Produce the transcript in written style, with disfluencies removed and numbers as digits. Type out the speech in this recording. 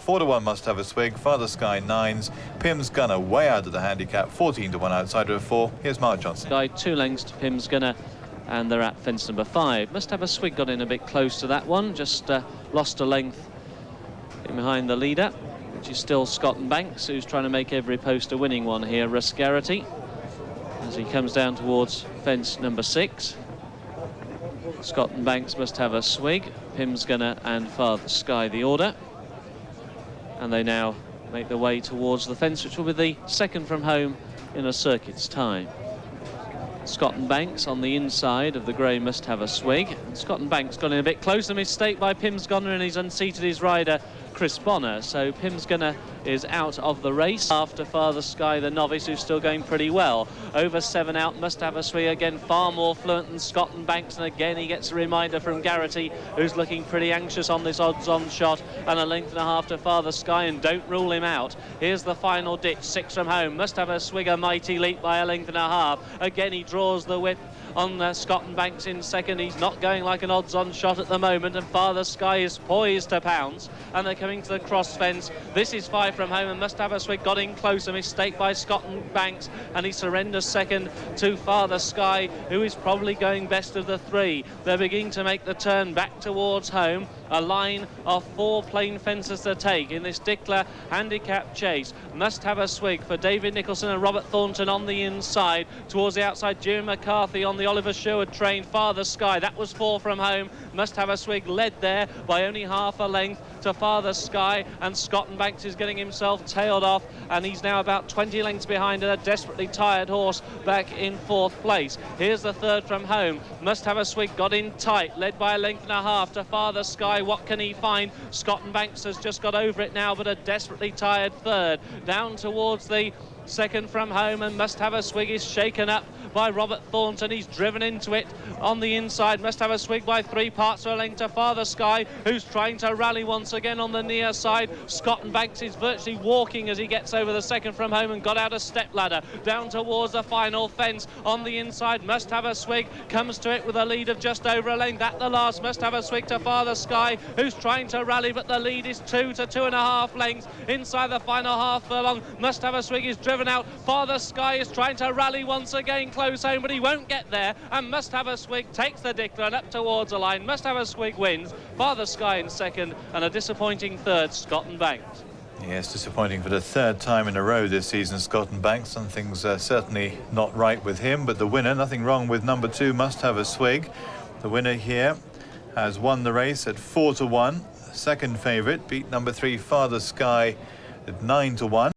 4-1 Musthaveaswig, Father Sky 9s, Pim's Gunner way out of the handicap, 14-1 outsider of 4. Here's Mark Johnson. Guy 2 lengths to Pim's Gunner, and they're at fence number 5. Musthaveaswig got in a bit close to that one, just lost a length in behind the leader, which is still Scott and Banks, who's trying to make every post a winning one here, Rascarity, as he comes down towards fence number 6. Scott and Banks Musthaveaswig, Pim's Gunner and Father Sky the order. And they now make their way towards the fence, which will be the second from home in a circuit's time. Scott and Banks on the inside of the grey Musthaveaswig. And Scott and Banks got in a bit close. A mistake by Pim's Gunner, and he's unseated his rider, Chris Bonner. So Pim's Gunner is out of the race after Father Sky, the novice, who's still going pretty well. Over 7 out, Musthaveaswig again far more fluent than Scott and Banks, and again he gets a reminder from Garrity, who's looking pretty anxious on this odds-on shot, and a length and a half to Father Sky, and don't rule him out. Here's the final ditch, 6 from home. Musthaveaswig a mighty leap by a length and a half. Again he draws the whip on Scott and Banks in second. He's not going like an odds-on shot at the moment, and Father Sky is poised to pounce, and they're coming to the cross fence. This is 5 from home, and Musthaveaswig got in close. A mistake by Scott and Banks, and he surrenders second to Father Sky, who is probably going best of the 3. They're beginning to make the turn back towards home. A line of 4 plain fences to take in this Dikler handicap chase. Musthaveaswig for David Nicholson and Robert Thornton on the inside. Towards the outside, Jim McCarthy on the Oliver Sherwood train. Father Sky, that was 4 from home. Musthaveaswig led there by only half a length to Father Sky, and Scott and Banks is getting himself tailed off, and he's now about 20 lengths behind, and a desperately tired horse back in 4th place. Here's the 3rd from home. Musthaveaswig got in tight, led by a length and a half to Father Sky. What can he find? Scott and Banks has just got over it now, but a desperately tired 3rd. Down towards the 2nd from home, and Musthaveaswig is shaken up by Robert Thornton. He's driven into it on the inside. Musthaveaswig by 3 parts of a length to Father Sky, who's trying to rally once again on the near side. Scott and Banks is virtually walking as he gets over the 2nd from home and got out a step ladder. Down towards the final fence on the inside. Musthaveaswig comes to it with a lead of just over a length. At the last, Musthaveaswig to Father Sky, who's trying to rally, but the lead is 2 to 2.5 lengths inside the final half furlong. Musthaveaswig is driven out. Father Sky is trying to rally once again close home, but he won't get there, and Musthaveaswig takes the Dikler and up towards the line. Musthaveaswig wins. Father Sky in 2nd, and a disappointing 3rd, Scott and Banks. Yes, disappointing for the 3rd time in a row this season, Scott and Banks. Something's certainly not right with him, but the winner, nothing wrong with number 2, Musthaveaswig. The winner here has won the race at 4-1. Second favourite beat number 3, Father Sky, at 9-1.